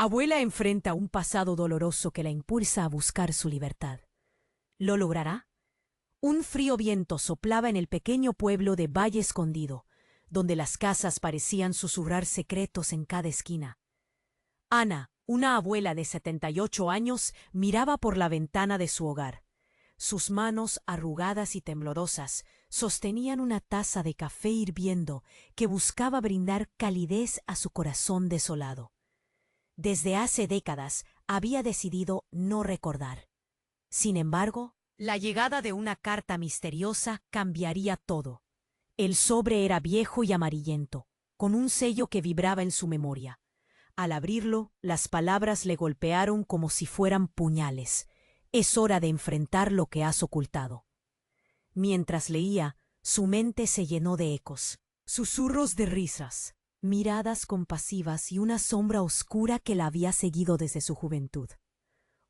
Abuela enfrenta un pasado doloroso que la impulsa a buscar su libertad. ¿Lo logrará? Un frío viento soplaba en el pequeño pueblo de Valle Escondido, donde las casas parecían susurrar secretos en cada esquina. Ana, una abuela de 78 años, miraba por la ventana de su hogar. Sus manos, arrugadas y temblorosas, sostenían una taza de café hirviendo que buscaba brindar calidez a su corazón desolado. Desde hace décadas había decidido no recordar. Sin embargo, la llegada de una carta misteriosa cambiaría todo. El sobre era viejo y amarillento, con un sello que vibraba en su memoria. Al abrirlo, las palabras le golpearon como si fueran puñales. Es hora de enfrentar lo que has ocultado. Mientras leía, su mente se llenó de ecos, susurros de risas, miradas compasivas y una sombra oscura que la había seguido desde su juventud.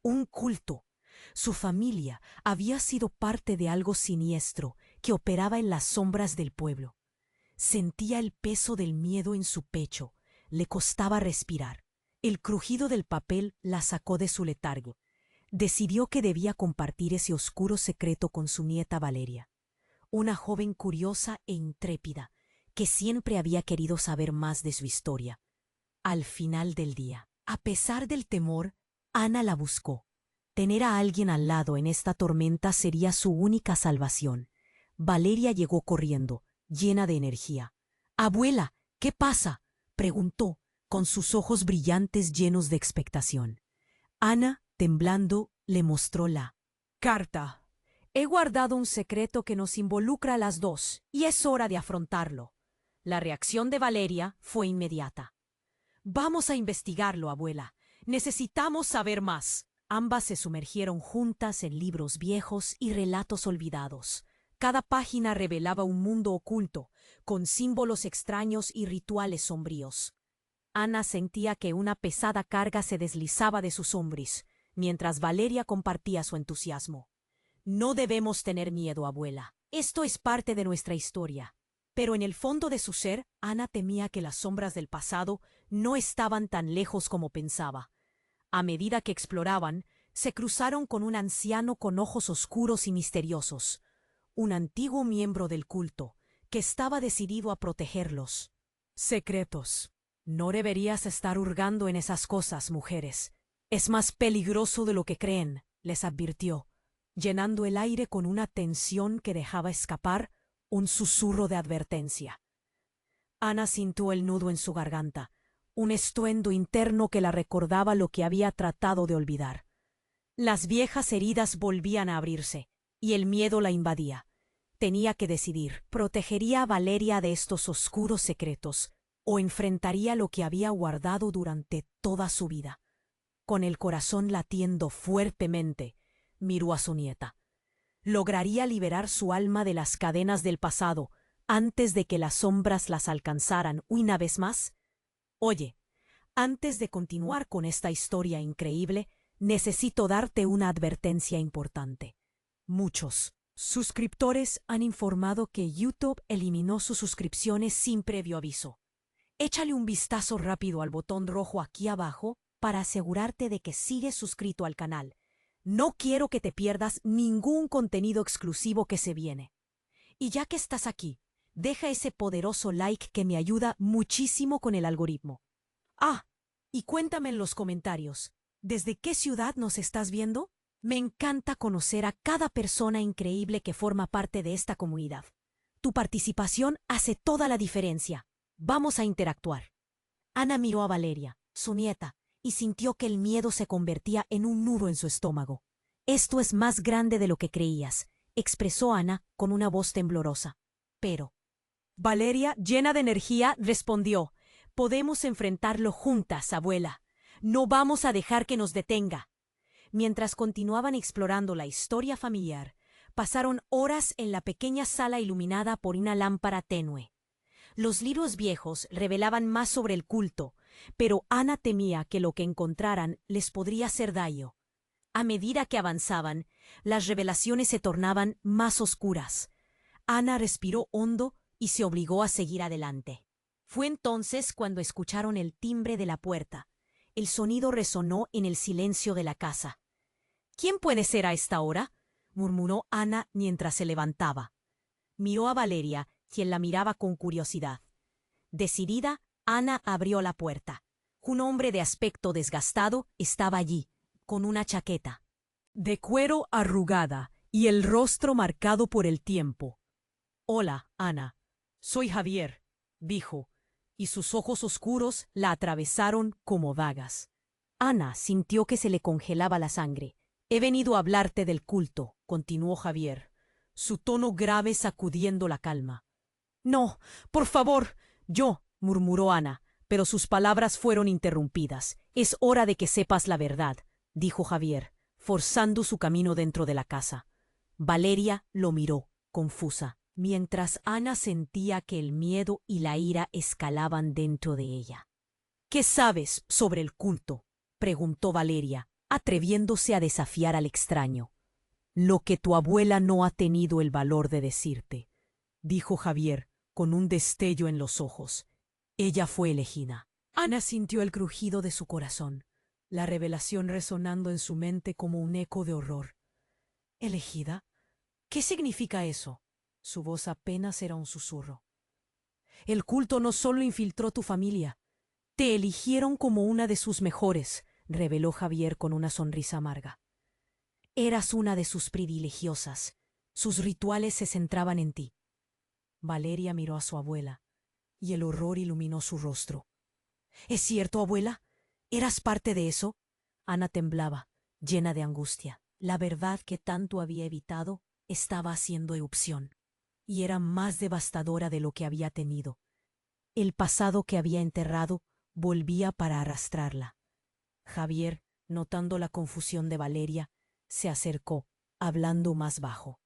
Un culto. Su familia había sido parte de algo siniestro que operaba en las sombras del pueblo. Sentía el peso del miedo en su pecho. Le costaba respirar. El crujido del papel la sacó de su letargo. Decidió que debía compartir ese oscuro secreto con su nieta Valeria, una joven curiosa e intrépida que siempre había querido saber más de su historia. Al final del día, a pesar del temor, Ana la buscó. Tener a alguien al lado en esta tormenta sería su única salvación. Valeria llegó corriendo, llena de energía. «Abuela, ¿qué pasa?», preguntó, con sus ojos brillantes llenos de expectación. Ana, temblando, le mostró la carta. «He guardado un secreto que nos involucra a las dos, y es hora de afrontarlo». La reacción de Valeria fue inmediata. «Vamos a investigarlo, abuela. Necesitamos saber más». Ambas se sumergieron juntas en libros viejos y relatos olvidados. Cada página revelaba un mundo oculto, con símbolos extraños y rituales sombríos. Ana sentía que una pesada carga se deslizaba de sus hombros, mientras Valeria compartía su entusiasmo. «No debemos tener miedo, abuela. Esto es parte de nuestra historia». Pero en el fondo de su ser, Ana temía que las sombras del pasado no estaban tan lejos como pensaba. A medida que exploraban, se cruzaron con un anciano con ojos oscuros y misteriosos, un antiguo miembro del culto, que estaba decidido a protegerlos. «Secretos. No deberías estar hurgando en esas cosas, mujeres. Es más peligroso de lo que creen», les advirtió, llenando el aire con una tensión que dejaba escapar un susurro de advertencia. Ana sintió el nudo en su garganta, un estruendo interno que la recordaba lo que había tratado de olvidar. Las viejas heridas volvían a abrirse, y el miedo la invadía. Tenía que decidir: ¿protegería a Valeria de estos oscuros secretos o enfrentaría lo que había guardado durante toda su vida? Con el corazón latiendo fuertemente, miró a su nieta. ¿Lograría liberar su alma de las cadenas del pasado antes de que las sombras las alcanzaran una vez más? «Oye, antes de continuar con esta historia increíble, necesito darte una advertencia importante. Muchos suscriptores han informado que YouTube eliminó sus suscripciones sin previo aviso. Échale un vistazo rápido al botón rojo aquí abajo para asegurarte de que sigues suscrito al canal. No quiero que te pierdas ningún contenido exclusivo que se viene. Y ya que estás aquí, deja ese poderoso like que me ayuda muchísimo con el algoritmo. Ah, y cuéntame en los comentarios, ¿desde qué ciudad nos estás viendo? Me encanta conocer a cada persona increíble que forma parte de esta comunidad. Tu participación hace toda la diferencia. Vamos a interactuar». Ana miró a Valeria, su nieta, y sintió que el miedo se convertía en un nudo en su estómago. «Esto es más grande de lo que creías», expresó Ana con una voz temblorosa. Pero Valeria, llena de energía, respondió: «Podemos enfrentarlo juntas, abuela. No vamos a dejar que nos detenga». Mientras continuaban explorando la historia familiar, pasaron horas en la pequeña sala iluminada por una lámpara tenue. Los libros viejos revelaban más sobre el culto, pero Ana temía que lo que encontraran les podría hacer daño. A medida que avanzaban, las revelaciones se tornaban más oscuras. Ana respiró hondo y se obligó a seguir adelante. Fue entonces cuando escucharon el timbre de la puerta. El sonido resonó en el silencio de la casa. ¿Quién puede ser a esta hora?, murmuró Ana mientras se levantaba. Miró a Valeria, quien la miraba con curiosidad. Decidida, Ana abrió la puerta. Un hombre de aspecto desgastado estaba allí, con una chaqueta de cuero arrugada y el rostro marcado por el tiempo. «Hola, Ana. Soy Javier», dijo, y sus ojos oscuros la atravesaron como dagas. Ana sintió que se le congelaba la sangre. «He venido a hablarte del culto», continuó Javier, su tono grave sacudiendo la calma. «No, por favor, yo», murmuró Ana, pero sus palabras fueron interrumpidas. «Es hora de que sepas la verdad», dijo Javier, forzando su camino dentro de la casa. Valeria lo miró, confusa, mientras Ana sentía que el miedo y la ira escalaban dentro de ella. «¿Qué sabes sobre el culto?», preguntó Valeria, atreviéndose a desafiar al extraño. «Lo que tu abuela no ha tenido el valor de decirte», dijo Javier, con un destello en los ojos. «Ella fue elegida». Ana sintió el crujido de su corazón, la revelación resonando en su mente como un eco de horror. «¿Elegida? ¿Qué significa eso?». Su voz apenas era un susurro. «El culto no solo infiltró tu familia, te eligieron como una de sus mejores», reveló Javier con una sonrisa amarga. «Eras una de sus privilegiosas. Sus rituales se centraban en ti». Valeria miró a su abuela, y el horror iluminó su rostro. «¿Es cierto, abuela? ¿Eras parte de eso?». Ana temblaba, llena de angustia. La verdad que tanto había evitado estaba haciendo erupción, y era más devastadora de lo que había temido. El pasado que había enterrado volvía para arrastrarla. Javier, notando la confusión de Valeria, se acercó, hablando más bajo.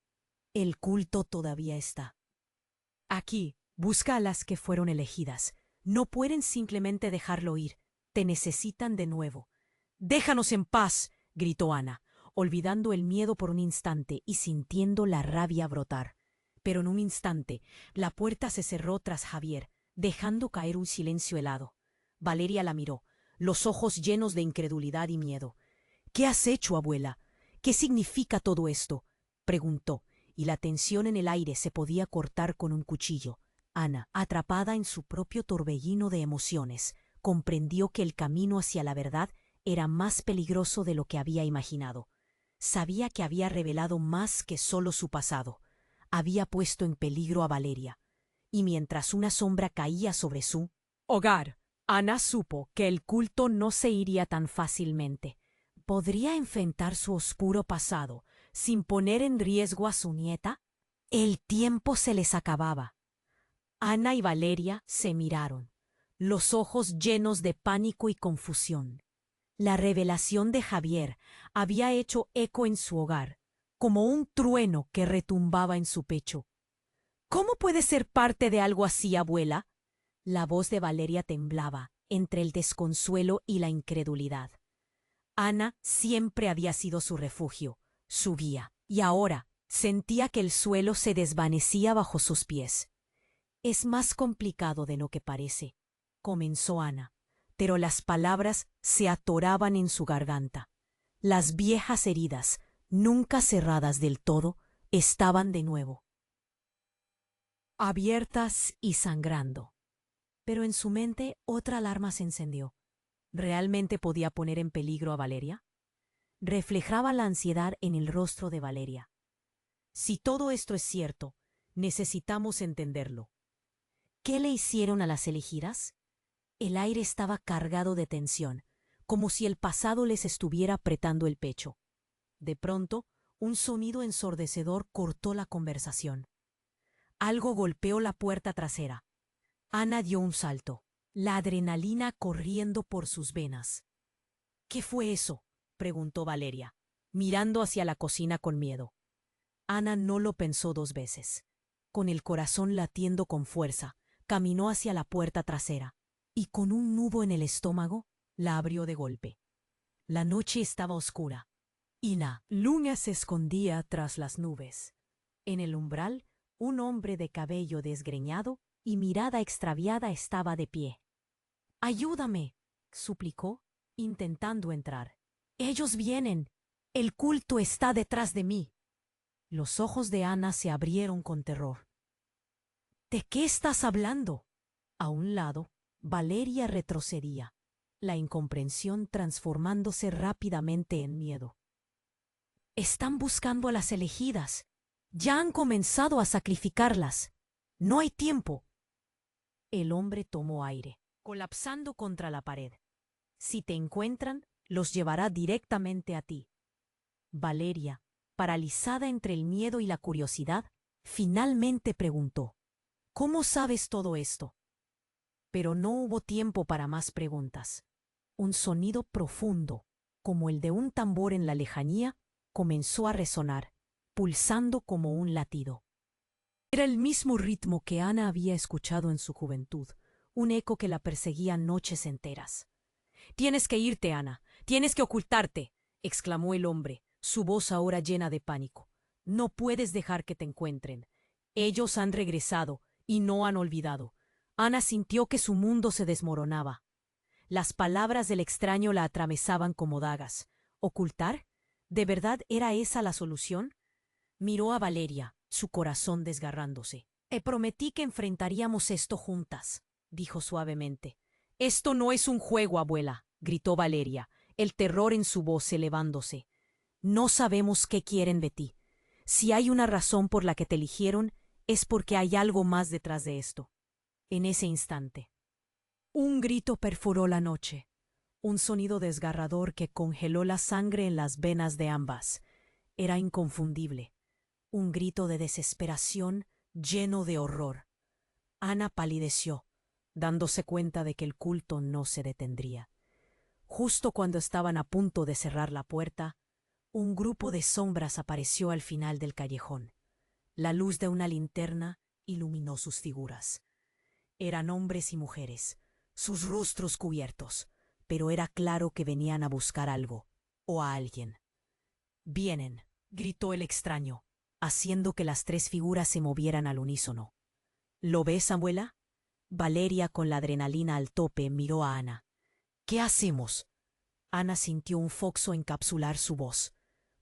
«El culto todavía está aquí. Busca a las que fueron elegidas. No pueden simplemente dejarlo ir. Te necesitan de nuevo». «Déjanos en paz», gritó Ana, olvidando el miedo por un instante y sintiendo la rabia brotar. Pero en un instante, la puerta se cerró tras Javier, dejando caer un silencio helado. Valeria la miró, los ojos llenos de incredulidad y miedo. «¿Qué has hecho, abuela? ¿Qué significa todo esto?», preguntó, y la tensión en el aire se podía cortar con un cuchillo. Ana, atrapada en su propio torbellino de emociones, comprendió que el camino hacia la verdad era más peligroso de lo que había imaginado. Sabía que había revelado más que solo su pasado. Había puesto en peligro a Valeria. Y mientras una sombra caía sobre su hogar, Ana supo que el culto no se iría tan fácilmente. ¿Podría enfrentar su oscuro pasado sin poner en riesgo a su nieta? El tiempo se les acababa. Ana y Valeria se miraron, los ojos llenos de pánico y confusión. La revelación de Javier había hecho eco en su hogar, como un trueno que retumbaba en su pecho. «¿Cómo puedes ser parte de algo así, abuela?». La voz de Valeria temblaba entre el desconsuelo y la incredulidad. Ana siempre había sido su refugio, su guía, y ahora sentía que el suelo se desvanecía bajo sus pies. «Es más complicado de lo que parece», comenzó Ana, pero las palabras se atoraban en su garganta. Las viejas heridas, nunca cerradas del todo, estaban de nuevo abiertas y sangrando. Pero en su mente otra alarma se encendió. ¿Realmente podía poner en peligro a Valeria? Reflejaba la ansiedad en el rostro de Valeria. «Si todo esto es cierto, necesitamos entenderlo». ¿Qué le hicieron a las elegidas? El aire estaba cargado de tensión, como si el pasado les estuviera apretando el pecho. De pronto, un sonido ensordecedor cortó la conversación. Algo golpeó la puerta trasera. Ana dio un salto, la adrenalina corriendo por sus venas. «¿Qué fue eso?», preguntó Valeria, mirando hacia la cocina con miedo. Ana no lo pensó dos veces. Con el corazón latiendo con fuerza, caminó hacia la puerta trasera y con un nudo en el estómago la abrió de golpe. La noche estaba oscura y la luna se escondía tras las nubes. En el umbral, un hombre de cabello desgreñado y mirada extraviada estaba de pie. «Ayúdame», suplicó, intentando entrar. Ellos vienen. El culto está detrás de mí. Los ojos de Ana se abrieron con terror. ¿De qué estás hablando? A un lado, Valeria retrocedía, la incomprensión transformándose rápidamente en miedo. Están buscando a las elegidas. Ya han comenzado a sacrificarlas. No hay tiempo. El hombre tomó aire, colapsando contra la pared. Si te encuentran, los llevará directamente a ti. Valeria, paralizada entre el miedo y la curiosidad, finalmente preguntó: ¿Cómo sabes todo esto? Pero no hubo tiempo para más preguntas. Un sonido profundo, como el de un tambor en la lejanía, comenzó a resonar, pulsando como un latido. Era el mismo ritmo que Ana había escuchado en su juventud, un eco que la perseguía noches enteras. «Tienes que irte, Ana, tienes que ocultarte», exclamó el hombre, su voz ahora llena de pánico. «No puedes dejar que te encuentren. Ellos han regresado y no han olvidado». Ana sintió que su mundo se desmoronaba. Las palabras del extraño la atravesaban como dagas. ¿Ocultar? ¿De verdad era esa la solución? Miró a Valeria, su corazón desgarrándose. Prometí que enfrentaríamos esto juntas», dijo suavemente. «Esto no es un juego, abuela», gritó Valeria, el terror en su voz elevándose. «No sabemos qué quieren de ti. Si hay una razón por la que te eligieron, es porque hay algo más detrás de esto». En ese instante, un grito perforó la noche, un sonido desgarrador que congeló la sangre en las venas de ambas. Era inconfundible, un grito de desesperación lleno de horror. Ana palideció, dándose cuenta de que el culto no se detendría. Justo cuando estaban a punto de cerrar la puerta, un grupo de sombras apareció al final del callejón. La luz de una linterna iluminó sus figuras. Eran hombres y mujeres, sus rostros cubiertos, pero era claro que venían a buscar algo, o a alguien. «Vienen», gritó el extraño, haciendo que las tres figuras se movieran al unísono. «¿Lo ves, abuela?» Valeria, con la adrenalina al tope, miró a Ana. «¿Qué hacemos?» Ana sintió un foxo encapsular su voz.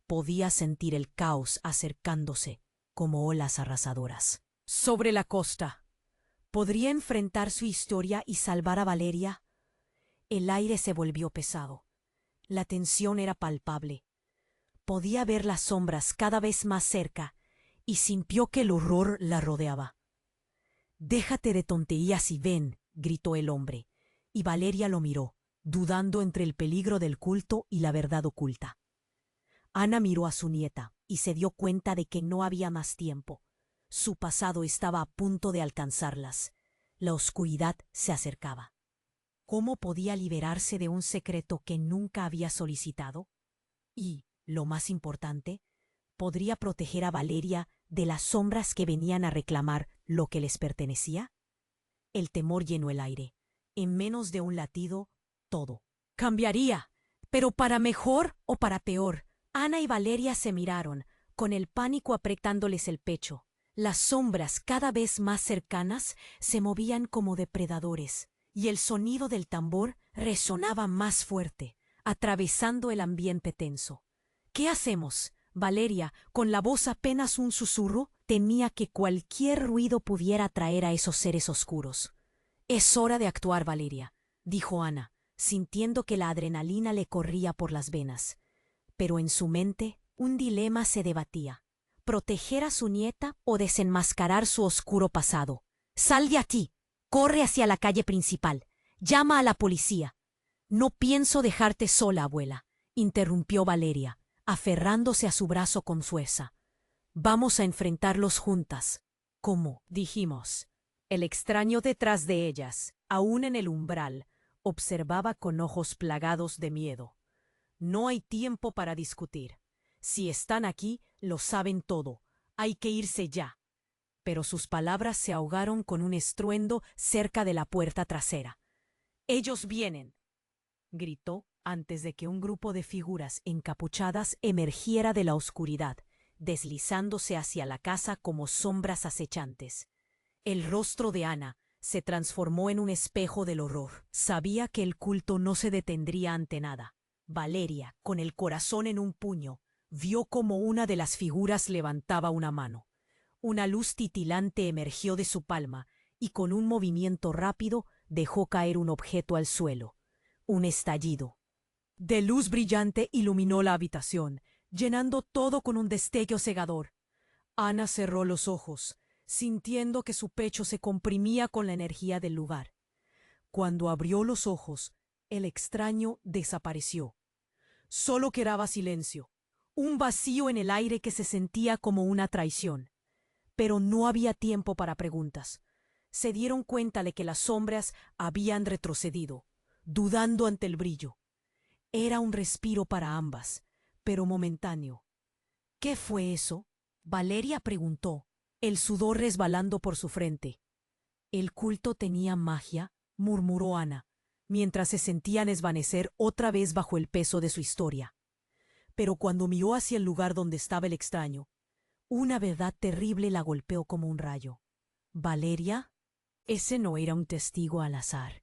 Podía sentir el caos acercándose como olas arrasadoras. «Sobre la costa. ¿Podría enfrentar su historia y salvar a Valeria?» El aire se volvió pesado. La tensión era palpable. Podía ver las sombras cada vez más cerca y sintió que el horror la rodeaba. «Déjate de tonterías y ven», gritó el hombre, y Valeria lo miró, dudando entre el peligro del culto y la verdad oculta. Ana miró a su nieta y se dio cuenta de que no había más tiempo. Su pasado estaba a punto de alcanzarlas. La oscuridad se acercaba. ¿Cómo podía liberarse de un secreto que nunca había solicitado? Y, lo más importante, ¿podría proteger a Valeria de las sombras que venían a reclamar lo que les pertenecía? El temor llenó el aire. En menos de un latido, todo cambiaría. Pero ¿para mejor o para peor? Ana y Valeria se miraron, con el pánico apretándoles el pecho. Las sombras, cada vez más cercanas, se movían como depredadores, y el sonido del tambor resonaba más fuerte, atravesando el ambiente tenso. «¿Qué hacemos?» Valeria, con la voz apenas un susurro, temía que cualquier ruido pudiera atraer a esos seres oscuros. «Es hora de actuar, Valeria», dijo Ana, sintiendo que la adrenalina le corría por las venas. Pero en su mente un dilema se debatía: proteger a su nieta o desenmascarar su oscuro pasado. «Sal de aquí, corre hacia la calle principal, llama a la policía». «No pienso dejarte sola, abuela», interrumpió Valeria, aferrándose a su brazo con fuerza. «Vamos a enfrentarlos juntas». «¿Cómo?», dijimos. El extraño detrás de ellas, aún en el umbral, observaba con ojos plagados de miedo. «No hay tiempo para discutir. Si están aquí, lo saben todo. Hay que irse ya». Pero sus palabras se ahogaron con un estruendo cerca de la puerta trasera. «Ellos vienen», gritó antes de que un grupo de figuras encapuchadas emergiera de la oscuridad, deslizándose hacia la casa como sombras acechantes. El rostro de Ana se transformó en un espejo del horror. Sabía que el culto no se detendría ante nada. Valeria, con el corazón en un puño, vio como una de las figuras levantaba una mano. Una luz titilante emergió de su palma y con un movimiento rápido dejó caer un objeto al suelo. Un estallido de luz brillante iluminó la habitación, llenando todo con un destello cegador. Ana cerró los ojos, sintiendo que su pecho se comprimía con la energía del lugar. Cuando abrió los ojos, el extraño desapareció. Solo quedaba silencio, un vacío en el aire que se sentía como una traición. Pero no había tiempo para preguntas. Se dieron cuenta de que las sombras habían retrocedido, dudando ante el brillo. Era un respiro para ambas, pero momentáneo. ¿Qué fue eso? Valeria preguntó, el sudor resbalando por su frente. ¿El culto tenía magia?, murmuró Ana, mientras se sentían desvanecer otra vez bajo el peso de su historia. Pero cuando miró hacia el lugar donde estaba el extraño, una verdad terrible la golpeó como un rayo. ¿Valeria? Ese no era un testigo al azar.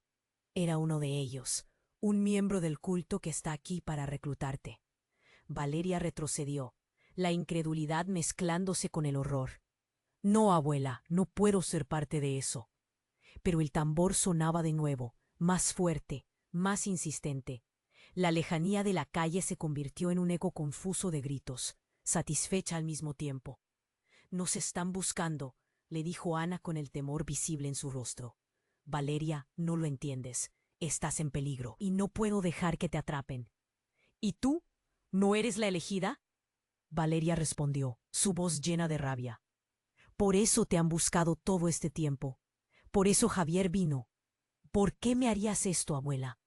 Era uno de ellos, un miembro del culto que está aquí para reclutarte. Valeria retrocedió, la incredulidad mezclándose con el horror. No, abuela, no puedo ser parte de eso. Pero el tambor sonaba de nuevo, más fuerte, más insistente. La lejanía de la calle se convirtió en un eco confuso de gritos, satisfecha al mismo tiempo. «Nos están buscando», le dijo Ana con el temor visible en su rostro. «Valeria, no lo entiendes. Estás en peligro y no puedo dejar que te atrapen». «¿Y tú? ¿No eres la elegida?», Valeria respondió, su voz llena de rabia. «Por eso te han buscado todo este tiempo. Por eso Javier vino. ¿Por qué me harías esto, abuela?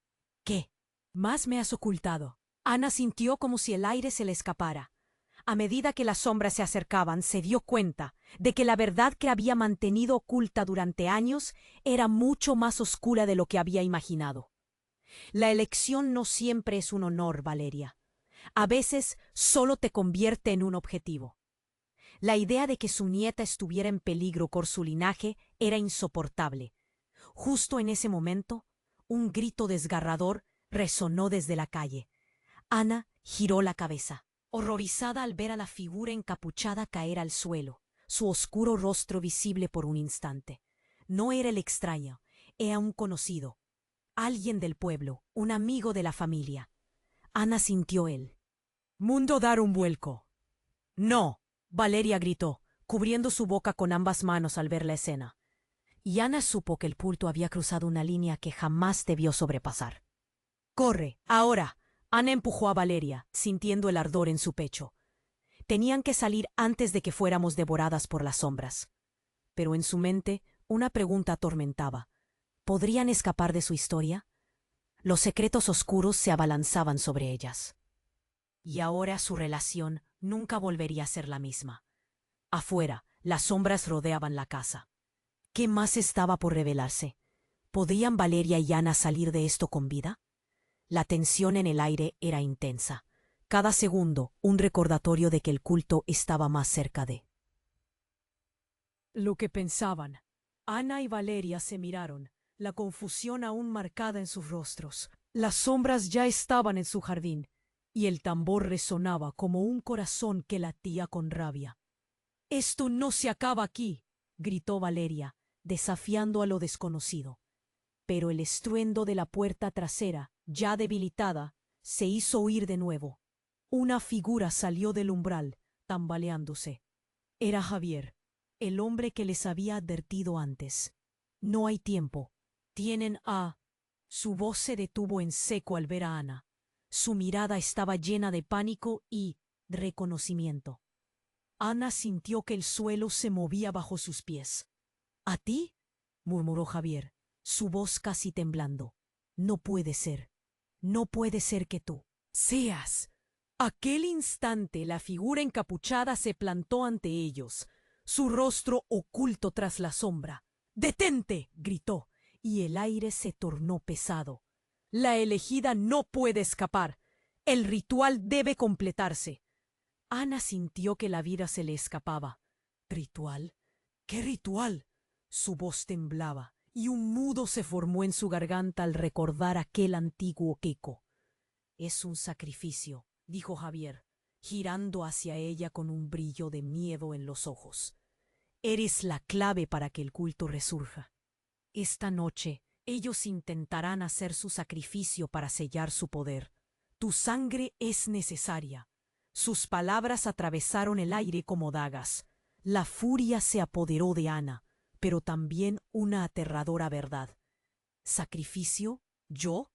¿Qué más me has ocultado?». Ana sintió como si el aire se le escapara. A medida que las sombras se acercaban, se dio cuenta de que la verdad que había mantenido oculta durante años era mucho más oscura de lo que había imaginado. La elección no siempre es un honor, Valeria. A veces solo te convierte en un objetivo. La idea de que su nieta estuviera en peligro por su linaje era insoportable. Justo en ese momento, un grito desgarrador resonó desde la calle. Ana giró la cabeza, horrorizada al ver a la figura encapuchada caer al suelo, su oscuro rostro visible por un instante. No era el extraño, era un conocido, alguien del pueblo, un amigo de la familia. Ana sintió el mundo dar un vuelco. «No», Valeria gritó, cubriendo su boca con ambas manos al ver la escena. Y Ana supo que el culto había cruzado una línea que jamás debió sobrepasar. «¡Corre, ahora!», Ana empujó a Valeria, sintiendo el ardor en su pecho. Tenían que salir antes de que fuéramos devoradas por las sombras. Pero en su mente una pregunta atormentaba. ¿Podrían escapar de su historia? Los secretos oscuros se abalanzaban sobre ellas. Y ahora su relación nunca volvería a ser la misma. Afuera, las sombras rodeaban la casa. ¿Qué más estaba por revelarse? ¿Podían Valeria y Ana salir de esto con vida? La tensión en el aire era intensa. Cada segundo, un recordatorio de que el culto estaba más cerca de lo que pensaban. Ana y Valeria se miraron, la confusión aún marcada en sus rostros. Las sombras ya estaban en su jardín, y el tambor resonaba como un corazón que latía con rabia. «Esto no se acaba aquí», gritó Valeria, desafiando a lo desconocido. Pero el estruendo de la puerta trasera, ya debilitada, se hizo oír de nuevo. Una figura salió del umbral, tambaleándose. Era Javier, el hombre que les había advertido antes. «No hay tiempo. Tienen a...». Su voz se detuvo en seco al ver a Ana. Su mirada estaba llena de pánico y reconocimiento. Ana sintió que el suelo se movía bajo sus pies. «¿A ti?», murmuró Javier, su voz casi temblando. «No puede ser. No puede ser que tú seas». Aquel instante la figura encapuchada se plantó ante ellos, su rostro oculto tras la sombra. «¡Detente!», gritó, y el aire se tornó pesado. «La elegida no puede escapar. El ritual debe completarse». Ana sintió que la vida se le escapaba. «¿Ritual? ¿Qué ritual?». Su voz temblaba, y un nudo se formó en su garganta al recordar aquel antiguo queco. «Es un sacrificio», dijo Javier, girando hacia ella con un brillo de miedo en los ojos. «Eres la clave para que el culto resurja. Esta noche ellos intentarán hacer su sacrificio para sellar su poder. Tu sangre es necesaria». Sus palabras atravesaron el aire como dagas. La furia se apoderó de Ana, pero también una aterradora verdad. ¿Sacrificio? ¿Yo?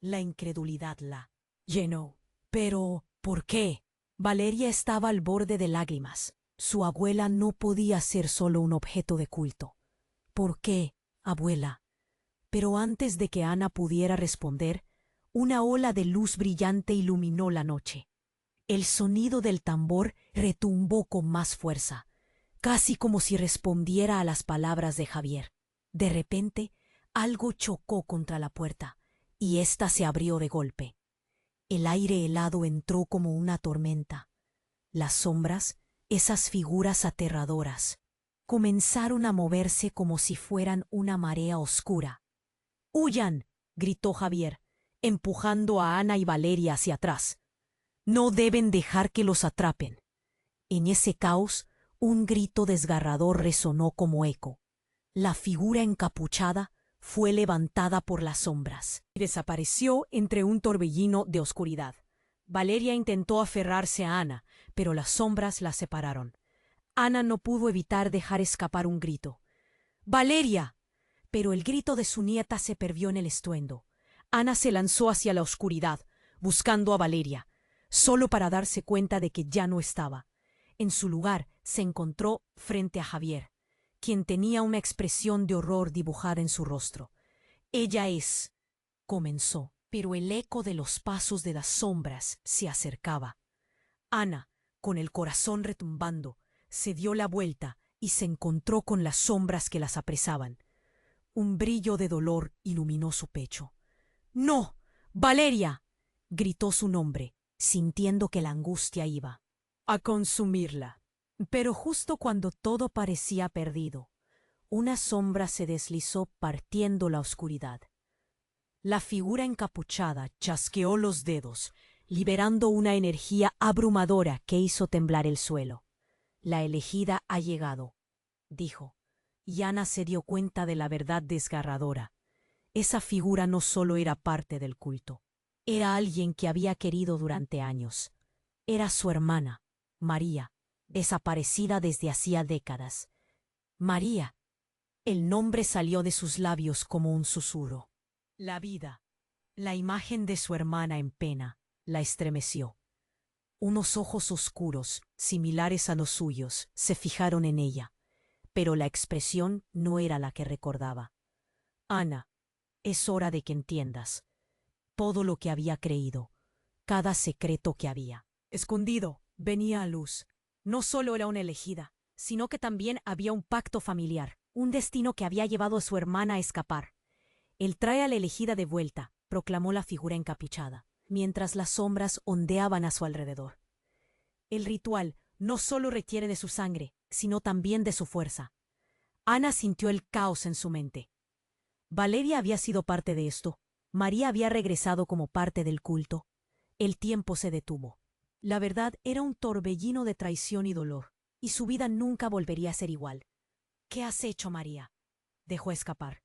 La incredulidad la llenó. ¿Pero por qué? Valeria estaba al borde de lágrimas. Su abuela no podía ser solo un objeto de culto. ¿Por qué, abuela? Pero antes de que Ana pudiera responder, una ola de luz brillante iluminó la noche. El sonido del tambor retumbó con más fuerza, casi como si respondiera a las palabras de Javier. De repente, algo chocó contra la puerta, y ésta se abrió de golpe. El aire helado entró como una tormenta. Las sombras, esas figuras aterradoras, comenzaron a moverse como si fueran una marea oscura. «¡Huyan!», gritó Javier, empujando a Ana y Valeria hacia atrás. «No deben dejar que los atrapen». En ese caos, un grito desgarrador resonó como eco. La figura encapuchada fue levantada por las sombras y desapareció entre un torbellino de oscuridad. Valeria intentó aferrarse a Ana, pero las sombras la separaron. Ana no pudo evitar dejar escapar un grito. «¡Valeria!». Pero el grito de su nieta se perdió en el estruendo. Ana se lanzó hacia la oscuridad, buscando a Valeria, solo para darse cuenta de que ya no estaba. En su lugar se encontró frente a Javier, quien tenía una expresión de horror dibujada en su rostro. «Ella es», comenzó, pero el eco de los pasos de las sombras se acercaba. Ana, con el corazón retumbando, se dio la vuelta y se encontró con las sombras que las apresaban. Un brillo de dolor iluminó su pecho. «¡No! ¡Valeria!», gritó su nombre, sintiendo que la angustia iba a consumirla. Pero justo cuando todo parecía perdido, una sombra se deslizó partiendo la oscuridad. La figura encapuchada chasqueó los dedos, liberando una energía abrumadora que hizo temblar el suelo. «La elegida ha llegado», dijo, y Ana se dio cuenta de la verdad desgarradora. Esa figura no solo era parte del culto, era alguien que había querido durante años. Era su hermana, María, desaparecida desde hacía décadas. María. El nombre salió de sus labios como un susurro. La vida, la imagen de su hermana en pena, la estremeció. Unos ojos oscuros, similares a los suyos, se fijaron en ella, pero la expresión no era la que recordaba. «Ana, es hora de que entiendas todo lo que había creído, cada secreto que había escondido venía a luz. No solo era una elegida, sino que también había un pacto familiar, un destino que había llevado a su hermana a escapar. Él trae a la elegida de vuelta», proclamó la figura encapuchada, mientras las sombras ondeaban a su alrededor. «El ritual no solo requiere de su sangre, sino también de su fuerza». Ana sintió el caos en su mente. Valeria había sido parte de esto. María había regresado como parte del culto. El tiempo se detuvo. La verdad era un torbellino de traición y dolor, y su vida nunca volvería a ser igual. «¿Qué has hecho, María?», dejó escapar.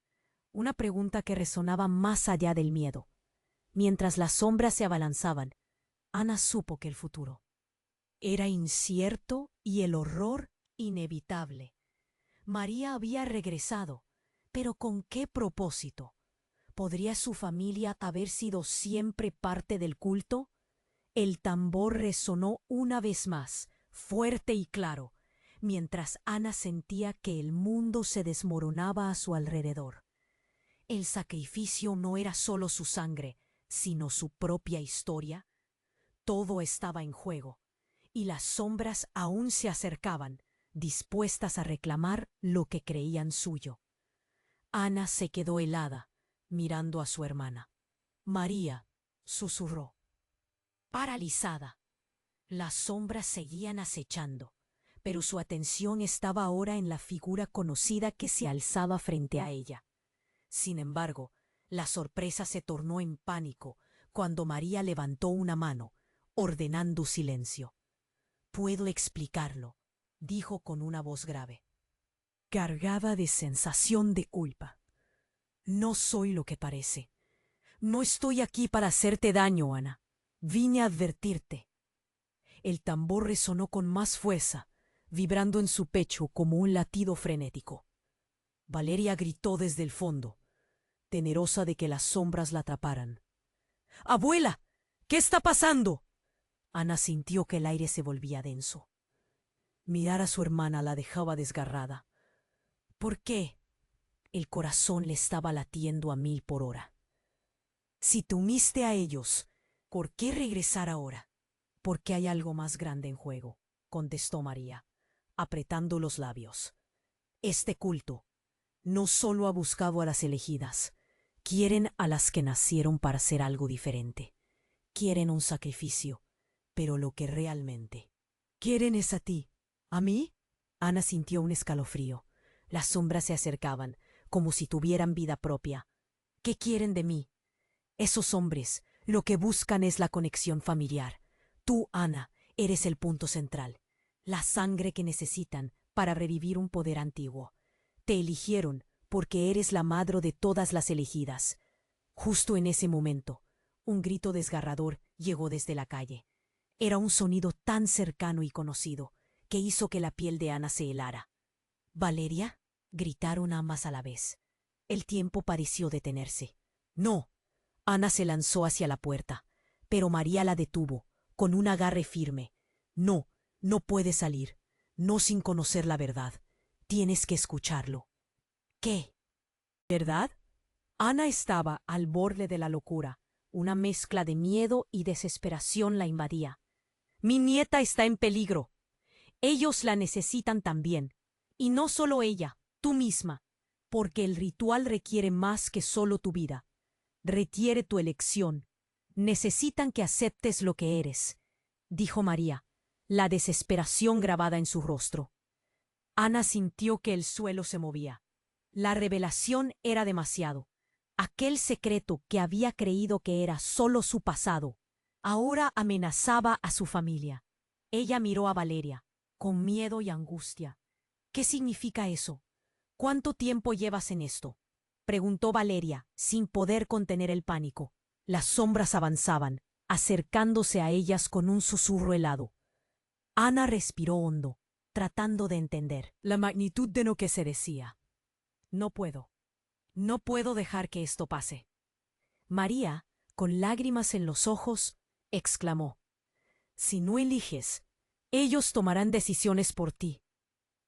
Una pregunta que resonaba más allá del miedo. Mientras las sombras se abalanzaban, Ana supo que el futuro era incierto y el horror inevitable. María había regresado, pero ¿con qué propósito? ¿Podría su familia haber sido siempre parte del culto? El tambor resonó una vez más, fuerte y claro, mientras Ana sentía que el mundo se desmoronaba a su alrededor. El sacrificio no era solo su sangre, sino su propia historia. Todo estaba en juego, y las sombras aún se acercaban, dispuestas a reclamar lo que creían suyo. Ana se quedó helada, mirando a su hermana. «María», susurró. Paralizada. Las sombras seguían acechando, pero su atención estaba ahora en la figura conocida que se alzaba frente a ella. Sin embargo, la sorpresa se tornó en pánico cuando María levantó una mano, ordenando silencio. «Puedo explicarlo», dijo con una voz grave, cargada de sensación de culpa. «No soy lo que parece. No estoy aquí para hacerte daño, Ana. Vine a advertirte». El tambor resonó con más fuerza, vibrando en su pecho como un latido frenético. Valeria gritó desde el fondo, temerosa de que las sombras la atraparan. «¡Abuela! ¿Qué está pasando?». Ana sintió que el aire se volvía denso. Mirar a su hermana la dejaba desgarrada. ¿Por qué? El corazón le estaba latiendo a 1000 por hora. Si te uniste a ellos, ¿por qué regresar ahora? Porque hay algo más grande en juego, contestó María, apretando los labios. Este culto no solo ha buscado a las elegidas, quieren a las que nacieron para hacer algo diferente. Quieren un sacrificio, pero lo que realmente quieren es a ti. ¿A mí? Ana sintió un escalofrío. Las sombras se acercaban, como si tuvieran vida propia. ¿Qué quieren de mí? Esos hombres lo que buscan es la conexión familiar. Tú, Ana, eres el punto central, la sangre que necesitan para revivir un poder antiguo. Te eligieron porque eres la madre de todas las elegidas. Justo en ese momento, un grito desgarrador llegó desde la calle. Era un sonido tan cercano y conocido que hizo que la piel de Ana se helara. «¿Valeria?», gritaron ambas a la vez. El tiempo pareció detenerse. «No». Ana se lanzó hacia la puerta, pero María la detuvo, con un agarre firme. «No, no puedes salir. No sin conocer la verdad. Tienes que escucharlo». «¿Qué? ¿Verdad?». Ana estaba al borde de la locura. Una mezcla de miedo y desesperación la invadía. «Mi nieta está en peligro. Ellos la necesitan también. Y no solo ella, tú misma, porque el ritual requiere más que solo tu vida. Requiere tu elección. Necesitan que aceptes lo que eres», dijo María, la desesperación grabada en su rostro. Ana sintió que el suelo se movía. La revelación era demasiado. Aquel secreto que había creído que era solo su pasado, ahora amenazaba a su familia. Ella miró a Valeria, con miedo y angustia. «¿Qué significa eso? ¿Cuánto tiempo llevas en esto?», preguntó Valeria, sin poder contener el pánico. Las sombras avanzaban, acercándose a ellas con un susurro helado. Ana respiró hondo, tratando de entender la magnitud de lo que se decía. «No puedo. No puedo dejar que esto pase». María, con lágrimas en los ojos, exclamó: «Si no eliges, ellos tomarán decisiones por ti,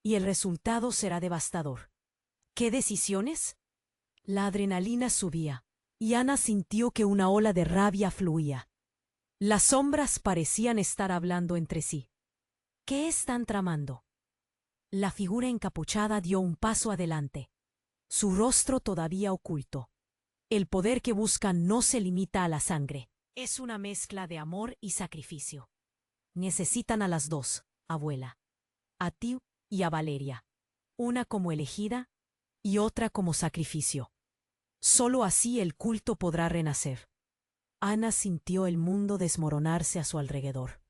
y el resultado será devastador». «¿Qué decisiones?». La adrenalina subía, y Ana sintió que una ola de rabia fluía. Las sombras parecían estar hablando entre sí. «¿Qué están tramando?». La figura encapuchada dio un paso adelante, su rostro todavía oculto. «El poder que buscan no se limita a la sangre. Es una mezcla de amor y sacrificio. Necesitan a las dos, abuela. A ti y a Valeria. Una como elegida y otra como sacrificio. Solo así el culto podrá renacer». Ana sintió el mundo desmoronarse a su alrededor.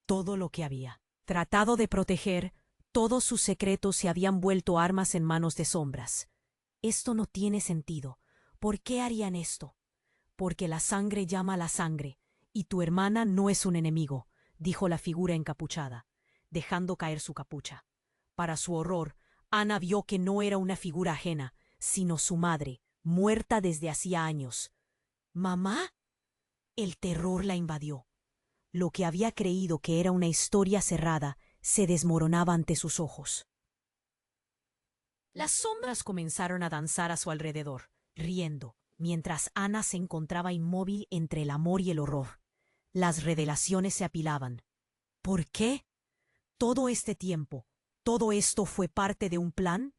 Todo lo que había tratado de proteger, todos sus secretos se habían vuelto armas en manos de sombras. «Esto no tiene sentido. ¿Por qué harían esto?». «Porque la sangre llama a la sangre, y tu hermana no es un enemigo», dijo la figura encapuchada, dejando caer su capucha. Para su horror, Ana vio que no era una figura ajena, sino su madre, muerta desde hacía años. «¿Mamá?». El terror la invadió. Lo que había creído que era una historia cerrada se desmoronaba ante sus ojos. Las sombras comenzaron a danzar a su alrededor, riendo, mientras Ana se encontraba inmóvil entre el amor y el horror. Las revelaciones se apilaban. ¿Por qué? Todo este tiempo, ¿todo esto fue parte de un plan?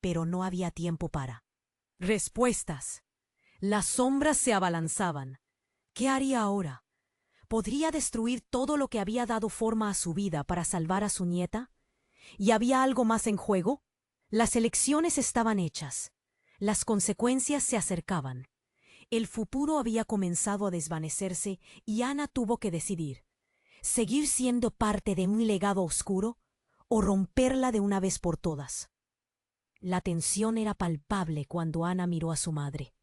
Pero no había tiempo para respuestas. Las sombras se abalanzaban. ¿Qué haría ahora? ¿Podría destruir todo lo que había dado forma a su vida para salvar a su nieta? ¿Y había algo más en juego? Las elecciones estaban hechas. Las consecuencias se acercaban. El futuro había comenzado a desvanecerse y Ana tuvo que decidir: ¿seguir siendo parte de un legado oscuro o romperla de una vez por todas? La tensión era palpable cuando Ana miró a su madre,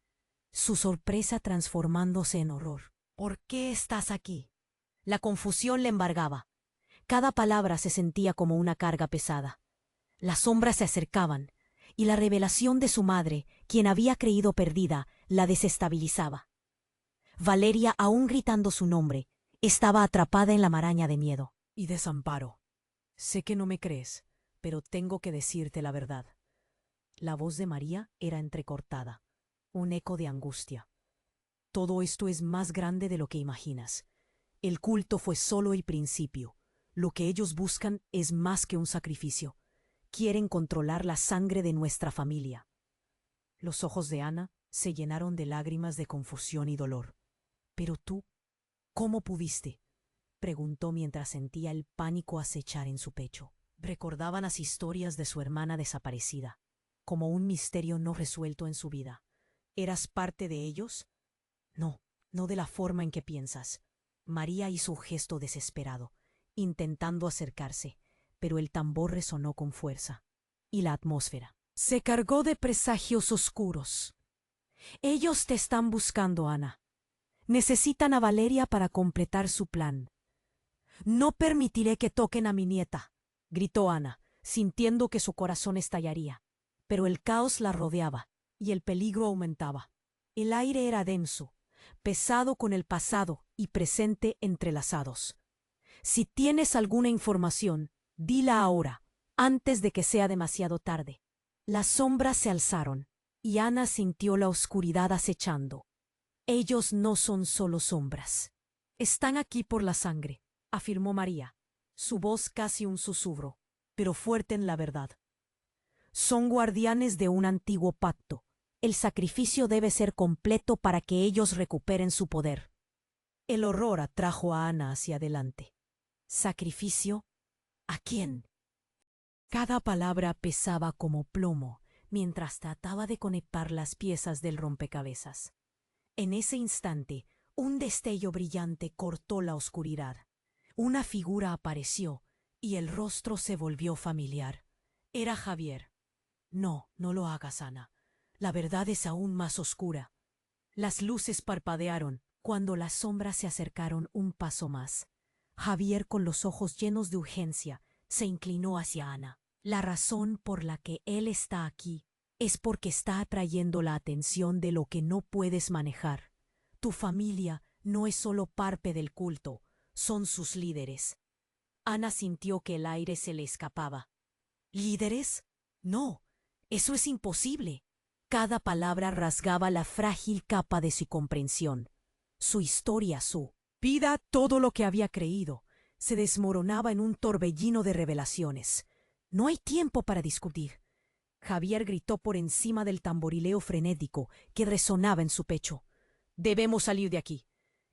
su sorpresa transformándose en horror. ¿Por qué estás aquí? La confusión le embargaba. Cada palabra se sentía como una carga pesada. Las sombras se acercaban, y la revelación de su madre, quien había creído perdida, la desestabilizaba. Valeria, aún gritando su nombre, estaba atrapada en la maraña de miedo y desamparo. Sé que no me crees, pero tengo que decirte la verdad. La voz de María era entrecortada, un eco de angustia. Todo esto es más grande de lo que imaginas. El culto fue solo el principio. Lo que ellos buscan es más que un sacrificio. Quieren controlar la sangre de nuestra familia. Los ojos de Ana se llenaron de lágrimas de confusión y dolor. «¿Pero tú, cómo pudiste?», preguntó mientras sentía el pánico acechar en su pecho. Recordaban las historias de su hermana desaparecida, como un misterio no resuelto en su vida. ¿Eras parte de ellos? No, no de la forma en que piensas. María hizo un gesto desesperado, intentando acercarse, pero el tambor resonó con fuerza, y la atmósfera se cargó de presagios oscuros. Ellos te están buscando, Ana. Necesitan a Valeria para completar su plan. No permitiré que toquen a mi nieta, gritó Ana, sintiendo que su corazón estallaría. Pero el caos la rodeaba, y el peligro aumentaba. El aire era denso, pesado con el pasado y presente entrelazados. Si tienes alguna información, dila ahora, antes de que sea demasiado tarde. Las sombras se alzaron, y Ana sintió la oscuridad acechando. Ellos no son solo sombras. Están aquí por la sangre, afirmó María, su voz casi un susurro, pero fuerte en la verdad. Son guardianes de un antiguo pacto. El sacrificio debe ser completo para que ellos recuperen su poder. El horror atrajo a Ana hacia adelante. ¿Sacrificio? ¿A quién? Cada palabra pesaba como plomo mientras trataba de conectar las piezas del rompecabezas. En ese instante, un destello brillante cortó la oscuridad. Una figura apareció y el rostro se volvió familiar. Era Javier. No, no lo hagas, Ana. La verdad es aún más oscura. Las luces parpadearon cuando las sombras se acercaron un paso más. Javier, con los ojos llenos de urgencia, se inclinó hacia Ana. La razón por la que él está aquí es porque está atrayendo la atención de lo que no puedes manejar. Tu familia no es solo parte del culto, son sus líderes. Ana sintió que el aire se le escapaba. ¿Líderes? No, eso es imposible. Cada palabra rasgaba la frágil capa de su comprensión. Su historia, su vida, todo lo que había creído, se desmoronaba en un torbellino de revelaciones. No hay tiempo para discutir. Javier gritó por encima del tamborileo frenético que resonaba en su pecho. Debemos salir de aquí.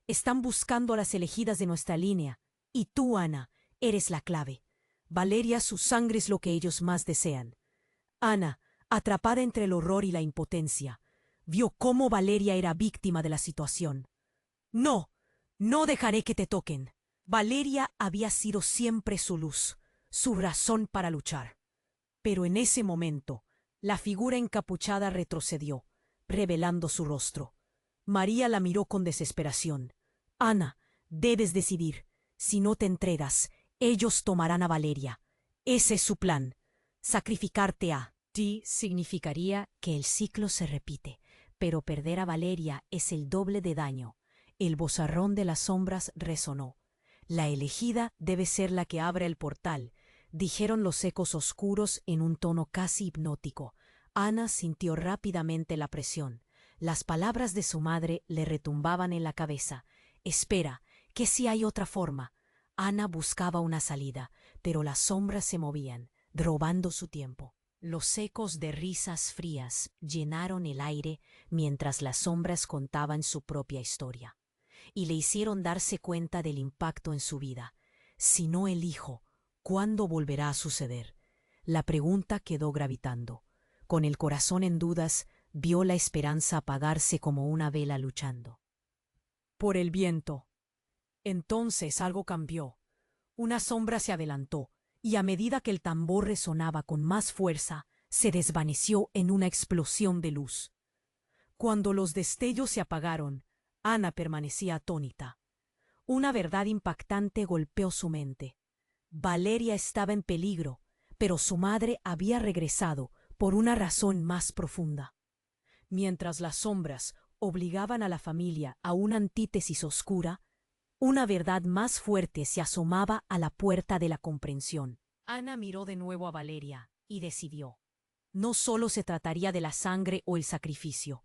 Están buscando a las elegidas de nuestra línea. Y tú, Ana, eres la clave. Valeria, su sangre es lo que ellos más desean. Ana, atrapada entre el horror y la impotencia, vio cómo Valeria era víctima de la situación. No, no dejaré que te toquen. Valeria había sido siempre su luz, su razón para luchar. Pero en ese momento, la figura encapuchada retrocedió, revelando su rostro. María la miró con desesperación. Ana, debes decidir. Si no te entregas, ellos tomarán a Valeria. Ese es su plan. Sacrificarte a ti significaría que el ciclo se repite, pero perder a Valeria es el doble de daño. El vozarrón de las sombras resonó. La elegida debe ser la que abra el portal, dijeron los ecos oscuros en un tono casi hipnótico. Ana sintió rápidamente la presión. Las palabras de su madre le retumbaban en la cabeza. Espera, que si hay otra forma. Ana buscaba una salida, pero las sombras se movían, robando su tiempo. Los ecos de risas frías llenaron el aire mientras las sombras contaban su propia historia, y le hicieron darse cuenta del impacto en su vida. Si no elijo, ¿cuándo volverá a suceder? La pregunta quedó gravitando. Con el corazón en dudas, vio la esperanza apagarse como una vela luchando por el viento. Entonces algo cambió. Una sombra se adelantó, y a medida que el tambor resonaba con más fuerza, se desvaneció en una explosión de luz. Cuando los destellos se apagaron, Ana permanecía atónita. Una verdad impactante golpeó su mente. Valeria estaba en peligro, pero su madre había regresado por una razón más profunda. Mientras las sombras obligaban a la familia a una antítesis oscura, una verdad más fuerte se asomaba a la puerta de la comprensión. Ana miró de nuevo a Valeria y decidió. No solo se trataría de la sangre o el sacrificio.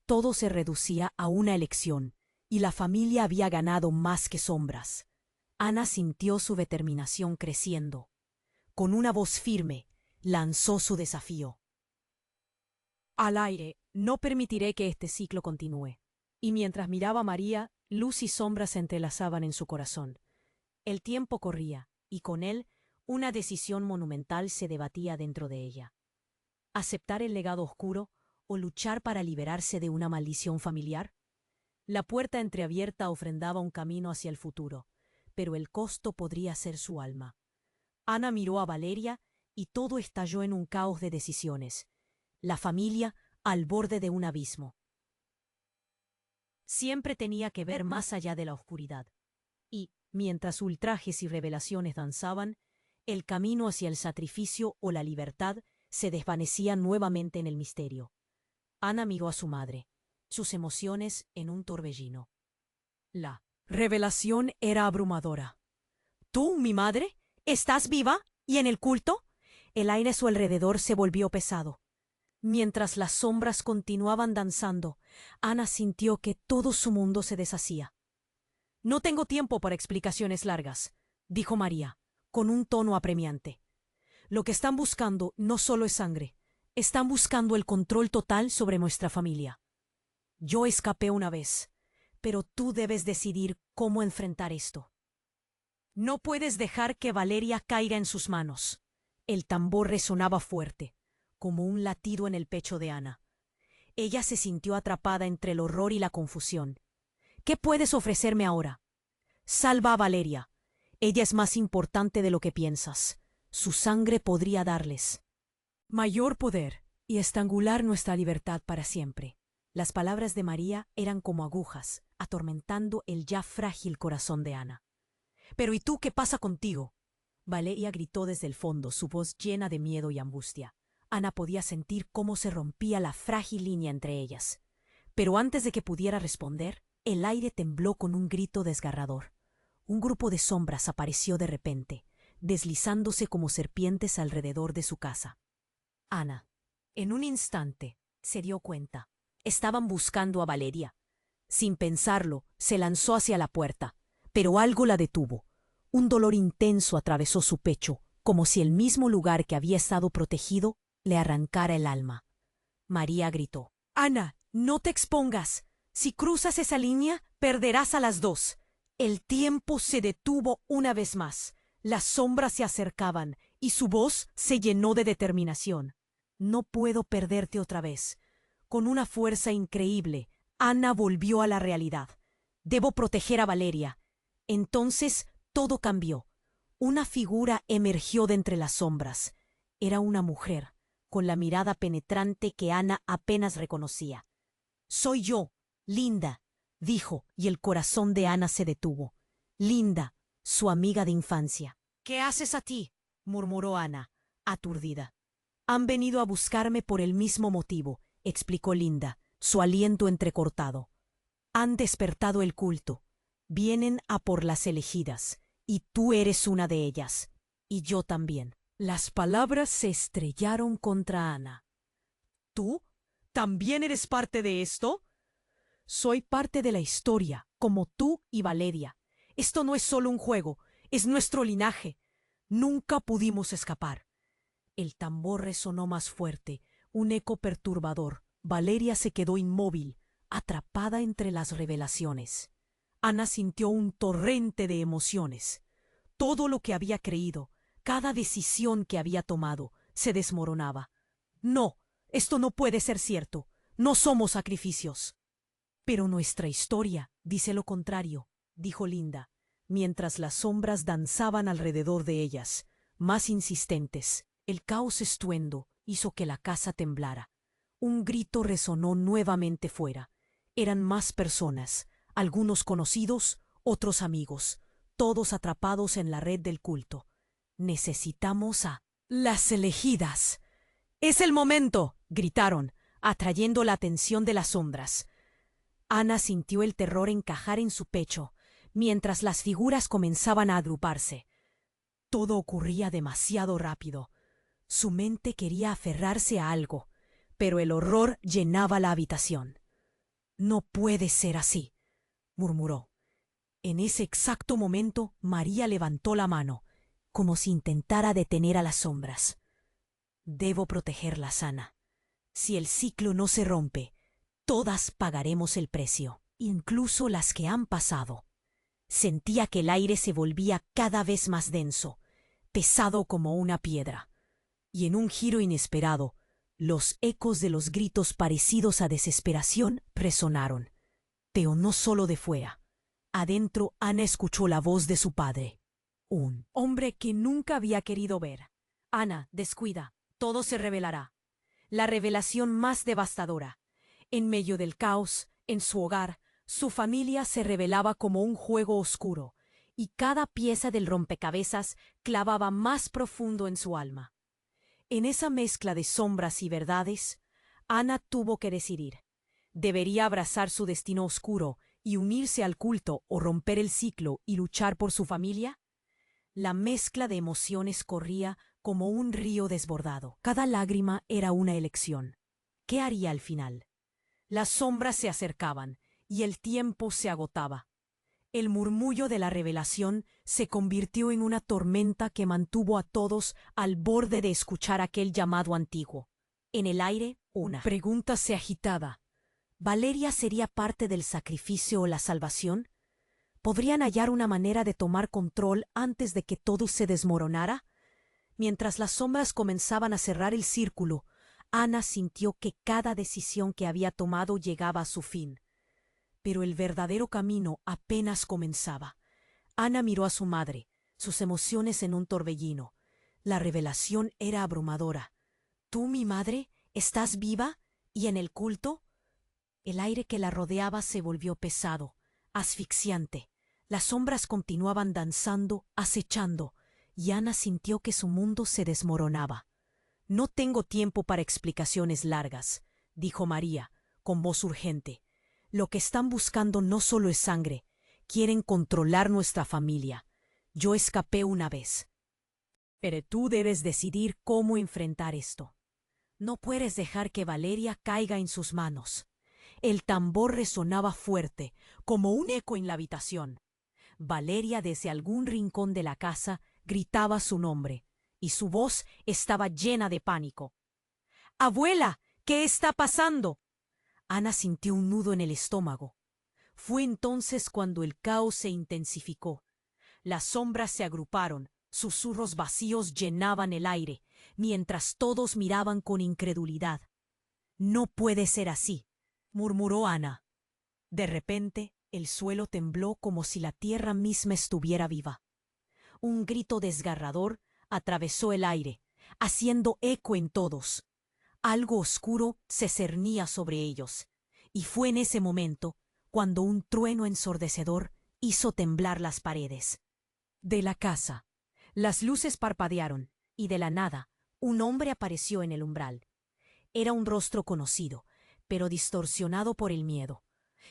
Todo se reducía a una elección, y la familia había ganado más que sombras. Ana sintió su determinación creciendo. Con una voz firme, lanzó su desafío. Al aire, no permitiré que este ciclo continúe. Y mientras miraba a María, luz y sombra se entrelazaban en su corazón. El tiempo corría, y con él, una decisión monumental se debatía dentro de ella. ¿Aceptar el legado oscuro o luchar para liberarse de una maldición familiar? La puerta entreabierta ofrendaba un camino hacia el futuro, pero el costo podría ser su alma. Ana miró a Valeria y todo estalló en un caos de decisiones. La familia al borde de un abismo. Siempre tenía que ver más allá de la oscuridad. Y, mientras ultrajes y revelaciones danzaban, el camino hacia el sacrificio o la libertad se desvanecía nuevamente en el misterio. Ana miró a su madre, sus emociones en un torbellino. La revelación era abrumadora. ¿Tú, mi madre? ¿Estás viva? ¿Y en el culto? El aire a su alrededor se volvió pesado. Mientras las sombras continuaban danzando, Ana sintió que todo su mundo se deshacía. No tengo tiempo para explicaciones largas, dijo María, con un tono apremiante. Lo que están buscando no solo es sangre, están buscando el control total sobre nuestra familia. Yo escapé una vez, pero tú debes decidir cómo enfrentar esto. No puedes dejar que Valeria caiga en sus manos. El tambor resonaba fuerte, como un latido en el pecho de Ana. Ella se sintió atrapada entre el horror y la confusión. ¿Qué puedes ofrecerme ahora? Salva a Valeria. Ella es más importante de lo que piensas. Su sangre podría darles mayor poder y estrangular nuestra libertad para siempre. Las palabras de María eran como agujas, atormentando el ya frágil corazón de Ana. «¿Pero y tú qué pasa contigo?», Valeria gritó desde el fondo, su voz llena de miedo y angustia. Ana podía sentir cómo se rompía la frágil línea entre ellas. Pero antes de que pudiera responder, el aire tembló con un grito desgarrador. Un grupo de sombras apareció de repente, deslizándose como serpientes alrededor de su casa. Ana, en un instante, se dio cuenta. Estaban buscando a Valeria. Sin pensarlo, se lanzó hacia la puerta, pero algo la detuvo. Un dolor intenso atravesó su pecho, como si el mismo lugar que había estado protegido le arrancara el alma. María gritó: «Ana, no te expongas. Si cruzas esa línea, perderás a las dos». El tiempo se detuvo una vez más. Las sombras se acercaban y su voz se llenó de determinación. «No puedo perderte otra vez». Con una fuerza increíble, Ana volvió a la realidad. «Debo proteger a Valeria». Entonces todo cambió. Una figura emergió de entre las sombras. Era una mujer, con la mirada penetrante que Ana apenas reconocía. «Soy yo, Linda», dijo, y el corazón de Ana se detuvo. Linda, su amiga de infancia. «¿Qué haces aquí?», murmuró Ana, aturdida. «Han venido a buscarme por el mismo motivo», explicó Linda, su aliento entrecortado. «Han despertado el culto. Vienen a por las elegidas, y tú eres una de ellas, y yo también». Las palabras se estrellaron contra Ana. «¿Tú? ¿También eres parte de esto?» «Soy parte de la historia, como tú y Valeria. Esto no es solo un juego, es nuestro linaje. Nunca pudimos escapar». El tambor resonó más fuerte, un eco perturbador. Valeria se quedó inmóvil, atrapada entre las revelaciones. Ana sintió un torrente de emociones. Todo lo que había creído, cada decisión que había tomado, se desmoronaba. «No, esto no puede ser cierto. No somos sacrificios. Pero nuestra historia dice lo contrario, dijo Linda, mientras las sombras danzaban alrededor de ellas, más insistentes. El caos estruendo hizo que la casa temblara. Un grito resonó nuevamente fuera. Eran más personas, algunos conocidos, otros amigos, todos atrapados en la red del culto. Necesitamos a las elegidas. ¡Es el momento!, gritaron, atrayendo la atención de las sombras. Ana sintió el terror encajar en su pecho, mientras las figuras comenzaban a agruparse. Todo ocurría demasiado rápido. Su mente quería aferrarse a algo, pero el horror llenaba la habitación. «No puede ser así», murmuró. En ese exacto momento, María levantó la mano, como si intentara detener a las sombras. «Debo protegerlas, Ana. Si el ciclo no se rompe, todas pagaremos el precio, incluso las que han pasado». Sentía que el aire se volvía cada vez más denso, pesado como una piedra. Y en un giro inesperado, los ecos de los gritos parecidos a desesperación resonaron. Pero no solo de fuera. Adentro, Ana escuchó la voz de su padre. Un hombre que nunca había querido ver. «Ana, descuida. Todo se revelará». La revelación más devastadora. En medio del caos, en su hogar, su familia se revelaba como un juego oscuro, y cada pieza del rompecabezas clavaba más profundo en su alma. En esa mezcla de sombras y verdades, Ana tuvo que decidir. ¿Debería abrazar su destino oscuro y unirse al culto o romper el ciclo y luchar por su familia? La mezcla de emociones corría como un río desbordado. Cada lágrima era una elección. ¿Qué haría al final? Las sombras se acercaban y el tiempo se agotaba. El murmullo de la revelación se convirtió en una tormenta que mantuvo a todos al borde de escuchar aquel llamado antiguo. En el aire, una pregunta se agitaba. ¿Valeria sería parte del sacrificio o la salvación? ¿Podrían hallar una manera de tomar control antes de que todo se desmoronara? Mientras las sombras comenzaban a cerrar el círculo, Ana sintió que cada decisión que había tomado llegaba a su fin. Pero el verdadero camino apenas comenzaba. Ana miró a su madre, sus emociones en un torbellino. La revelación era abrumadora. «¿Tú, mi madre, estás viva y en el culto?» El aire que la rodeaba se volvió pesado, asfixiante. Las sombras continuaban danzando, acechando, y Ana sintió que su mundo se desmoronaba. «No tengo tiempo para explicaciones largas», dijo María, con voz urgente. «Lo que están buscando no solo es sangre, quieren controlar nuestra familia. Yo escapé una vez. Pero tú debes decidir cómo enfrentar esto. No puedes dejar que Valeria caiga en sus manos». El tambor resonaba fuerte, como un eco en la habitación. Valeria, desde algún rincón de la casa, gritaba su nombre, y su voz estaba llena de pánico. «¡Abuela! ¿Qué está pasando?» Ana sintió un nudo en el estómago. Fue entonces cuando el caos se intensificó. Las sombras se agruparon, susurros vacíos llenaban el aire, mientras todos miraban con incredulidad. «No puede ser así», murmuró Ana. De repente, el suelo tembló como si la tierra misma estuviera viva. Un grito desgarrador atravesó el aire, haciendo eco en todos. Algo oscuro se cernía sobre ellos, y fue en ese momento cuando un trueno ensordecedor hizo temblar las paredes. De la casa, las luces parpadearon, y de la nada, un hombre apareció en el umbral. Era un rostro conocido, pero distorsionado por el miedo.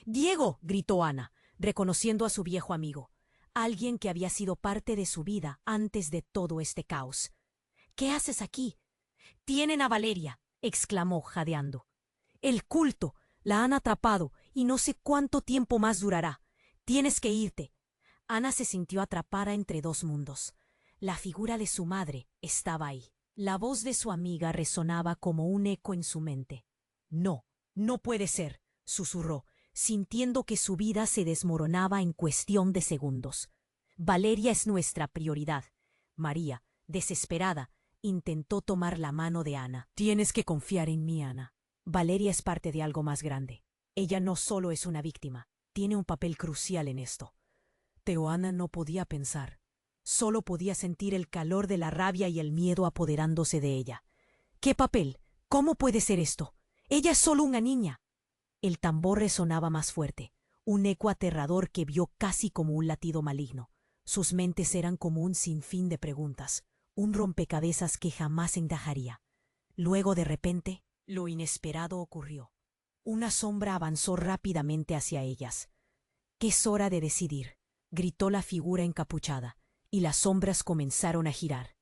«¡Diego!», gritó Ana, reconociendo a su viejo amigo, alguien que había sido parte de su vida antes de todo este caos. «¿Qué haces aquí?» «Tienen a Valeria», exclamó jadeando. «El culto. La han atrapado y no sé cuánto tiempo más durará. Tienes que irte». Ana se sintió atrapada entre dos mundos. La figura de su madre estaba ahí. La voz de su amiga resonaba como un eco en su mente. «No, no puede ser», susurró, sintiendo que su vida se desmoronaba en cuestión de segundos. «Valeria es nuestra prioridad». María, desesperada, intentó tomar la mano de Ana. «Tienes que confiar en mí, Ana. Valeria es parte de algo más grande. Ella no solo es una víctima, tiene un papel crucial en esto. Pero Ana no podía pensar. Solo podía sentir el calor de la rabia y el miedo apoderándose de ella. ¿Qué papel? ¿Cómo puede ser esto? Ella es solo una niña. El tambor resonaba más fuerte, un eco aterrador que vio casi como un latido maligno. Sus mentes eran como un sinfín de preguntas, un rompecabezas que jamás encajaría. Luego, de repente, lo inesperado ocurrió. Una sombra avanzó rápidamente hacia ellas. «Es hora de decidir», gritó la figura encapuchada, y las sombras comenzaron a girar.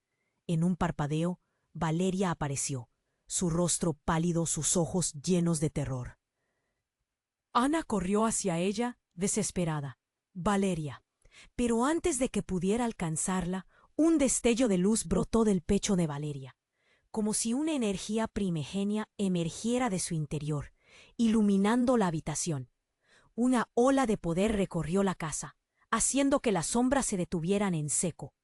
En un parpadeo, Valeria apareció, su rostro pálido, sus ojos llenos de terror. Ana corrió hacia ella, desesperada. «Valeria». Pero antes de que pudiera alcanzarla, un destello de luz brotó del pecho de Valeria, como si una energía primigenia emergiera de su interior, iluminando la habitación. Una ola de poder recorrió la casa, haciendo que las sombras se detuvieran en seco.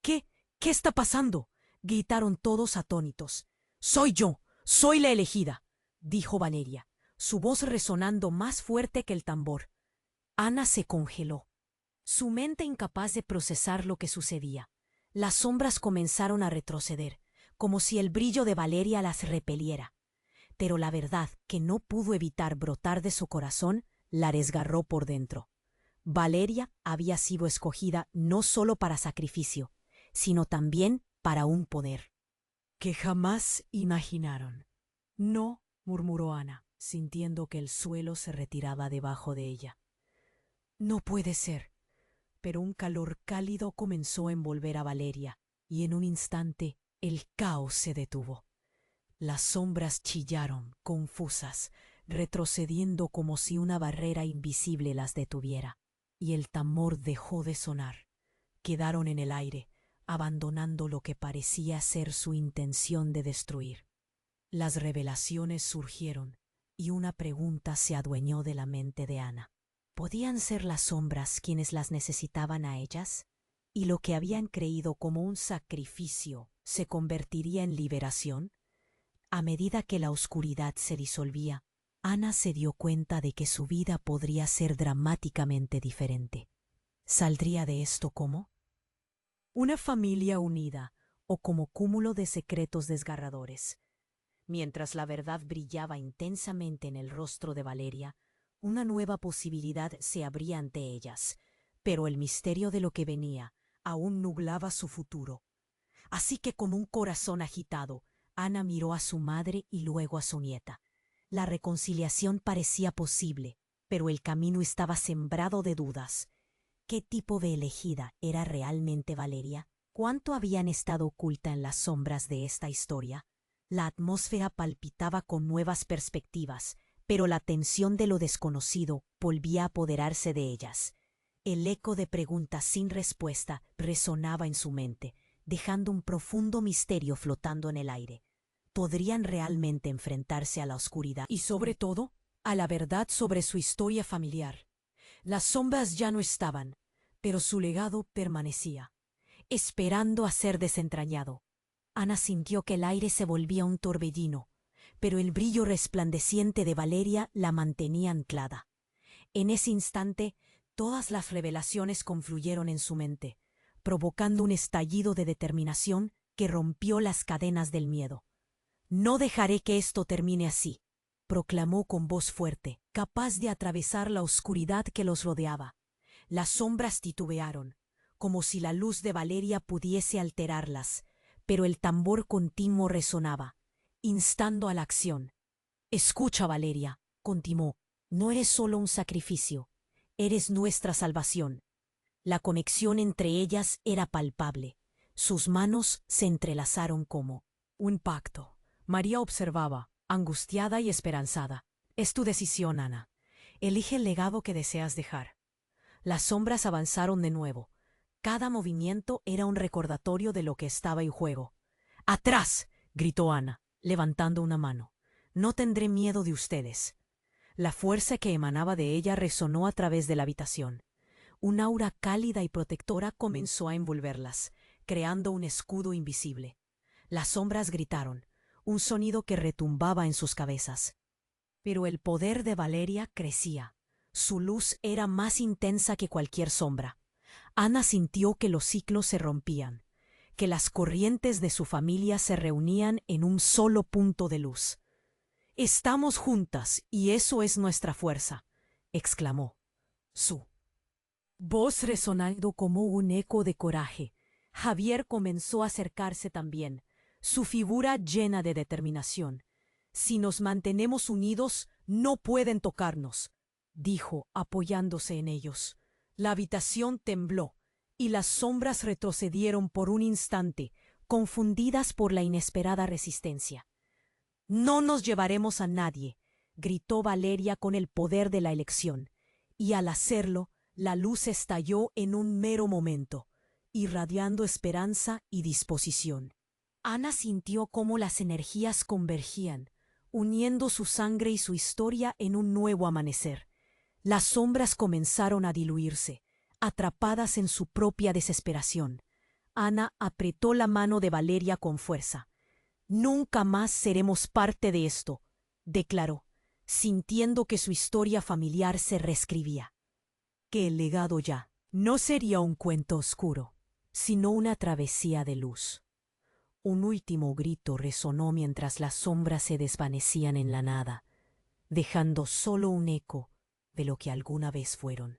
¿Qué está pasando?», gritaron todos atónitos. «Soy yo, soy la elegida», dijo Valeria, su voz resonando más fuerte que el tambor. Ana se congeló, su mente incapaz de procesar lo que sucedía. Las sombras comenzaron a retroceder, como si el brillo de Valeria las repeliera. Pero la verdad, que no pudo evitar brotar de su corazón, la desgarró por dentro. Valeria había sido escogida no solo para sacrificio, sino también para un poder que jamás imaginaron. «No», murmuró Ana, sintiendo que el suelo se retiraba debajo de ella. «No puede ser». Pero un calor cálido comenzó a envolver a Valeria, y en un instante el caos se detuvo. Las sombras chillaron, confusas, retrocediendo como si una barrera invisible las detuviera, y el tambor dejó de sonar. Quedaron en el aire, abandonando lo que parecía ser su intención de destruir. Las revelaciones surgieron, y una pregunta se adueñó de la mente de Ana. ¿Podían ser las sombras quienes las necesitaban a ellas? ¿Y lo que habían creído como un sacrificio se convertiría en liberación? A medida que la oscuridad se disolvía, Ana se dio cuenta de que su vida podría ser dramáticamente diferente. ¿Saldría de esto como una familia unida o como cúmulo de secretos desgarradores? Mientras la verdad brillaba intensamente en el rostro de Valeria, una nueva posibilidad se abría ante ellas, pero el misterio de lo que venía aún nublaba su futuro. Así que, con un corazón agitado, Ana miró a su madre y luego a su nieta. La reconciliación parecía posible, pero el camino estaba sembrado de dudas. ¿Qué tipo de elegida era realmente Valeria? ¿Cuánto habían estado oculta en las sombras de esta historia? La atmósfera palpitaba con nuevas perspectivas, pero la tensión de lo desconocido volvía a apoderarse de ellas. El eco de preguntas sin respuesta resonaba en su mente, dejando un profundo misterio flotando en el aire. ¿Podrían realmente enfrentarse a la oscuridad y, sobre todo, a la verdad sobre su historia familiar? Las sombras ya no estaban, pero su legado permanecía, esperando a ser desentrañado. Ana sintió que el aire se volvía un torbellino, pero el brillo resplandeciente de Valeria la mantenía anclada. En ese instante, todas las revelaciones confluyeron en su mente, provocando un estallido de determinación que rompió las cadenas del miedo. «No dejaré que esto termine así», proclamó con voz fuerte, capaz de atravesar la oscuridad que los rodeaba. Las sombras titubearon, como si la luz de Valeria pudiese alterarlas, pero el tambor continuo resonaba, instando a la acción. «Escucha, Valeria», continuó, «no eres solo un sacrificio, eres nuestra salvación». La conexión entre ellas era palpable. Sus manos se entrelazaron como un pacto. María observaba, angustiada y esperanzada. «Es tu decisión, Ana. Elige el legado que deseas dejar». Las sombras avanzaron de nuevo. Cada movimiento era un recordatorio de lo que estaba en juego. «¡Atrás!», gritó Ana, levantando una mano. «No tendré miedo de ustedes». La fuerza que emanaba de ella resonó a través de la habitación. Un aura cálida y protectora comenzó a envolverlas, creando un escudo invisible. Las sombras gritaron. un sonido que retumbaba en sus cabezas. Pero el poder de Valeria crecía. Su luz era más intensa que cualquier sombra. Ana sintió que los ciclos se rompían, que las corrientes de su familia se reunían en un solo punto de luz. «Estamos juntas y eso es nuestra fuerza», exclamó. Su voz resonando como un eco de coraje. Javier comenzó a acercarse también, su figura llena de determinación. «Si nos mantenemos unidos, no pueden tocarnos», dijo, apoyándose en ellos. La habitación tembló, y las sombras retrocedieron por un instante, confundidas por la inesperada resistencia. «No nos llevaremos a nadie», gritó Valeria con el poder de la elección, y al hacerlo, la luz estalló en un mero momento, irradiando esperanza y disposición. Ana sintió cómo las energías convergían, uniendo su sangre y su historia en un nuevo amanecer. Las sombras comenzaron a diluirse, atrapadas en su propia desesperación. Ana apretó la mano de Valeria con fuerza. «Nunca más seremos parte de esto», declaró, sintiendo que su historia familiar se reescribía. Que el legado ya no sería un cuento oscuro, sino una travesía de luz. Un último grito resonó mientras las sombras se desvanecían en la nada, dejando solo un eco de lo que alguna vez fueron.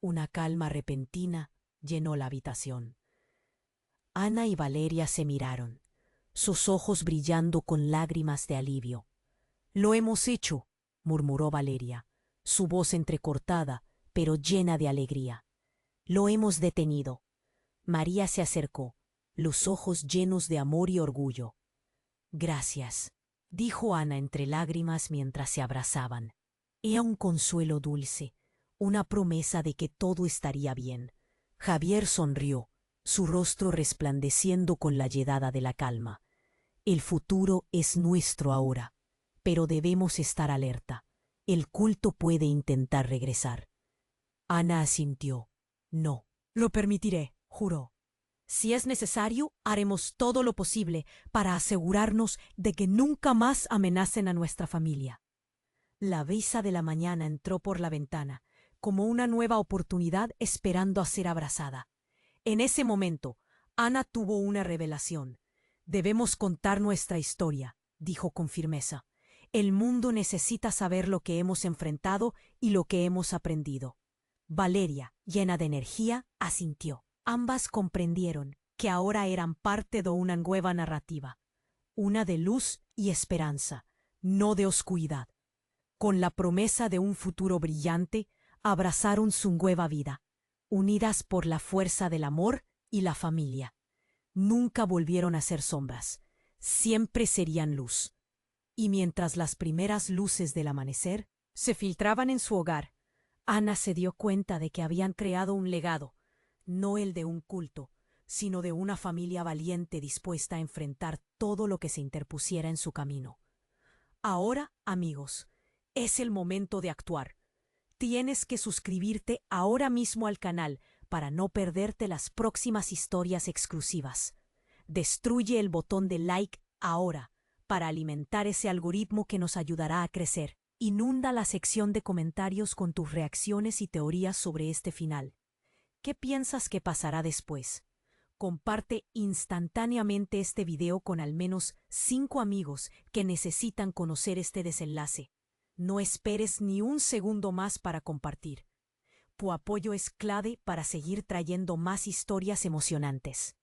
Una calma repentina llenó la habitación. Ana y Valeria se miraron, sus ojos brillando con lágrimas de alivio. «Lo hemos hecho», murmuró Valeria, su voz entrecortada, pero llena de alegría. «Lo hemos detenido». María se acercó, los ojos llenos de amor y orgullo. «Gracias», dijo Ana entre lágrimas mientras se abrazaban. Era un consuelo dulce, una promesa de que todo estaría bien. Javier sonrió, su rostro resplandeciendo con la llegada de la calma. «El futuro es nuestro ahora, pero debemos estar alerta. El culto puede intentar regresar». Ana asintió. «No, lo permitiré», juró. «Si es necesario, haremos todo lo posible para asegurarnos de que nunca más amenacen a nuestra familia». La brisa de la mañana entró por la ventana, como una nueva oportunidad esperando a ser abrazada. En ese momento, Ana tuvo una revelación. «Debemos contar nuestra historia», dijo con firmeza. «El mundo necesita saber lo que hemos enfrentado y lo que hemos aprendido». Valeria, llena de energía, asintió. Ambas comprendieron que ahora eran parte de una nueva narrativa, una de luz y esperanza, no de oscuridad. Con la promesa de un futuro brillante, abrazaron su nueva vida, unidas por la fuerza del amor y la familia. Nunca volvieron a ser sombras, siempre serían luz. Y mientras las primeras luces del amanecer se filtraban en su hogar, Ana se dio cuenta de que habían creado un legado, no el de un culto, sino de una familia valiente dispuesta a enfrentar todo lo que se interpusiera en su camino. Ahora, amigos, es el momento de actuar. Tienes que suscribirte ahora mismo al canal para no perderte las próximas historias exclusivas. Destruye el botón de like ahora para alimentar ese algoritmo que nos ayudará a crecer. Inunda la sección de comentarios con tus reacciones y teorías sobre este final. ¿Qué piensas que pasará después? Comparte instantáneamente este video con al menos 5 amigos que necesitan conocer este desenlace. No esperes ni un segundo más para compartir. Tu apoyo es clave para seguir trayendo más historias emocionantes.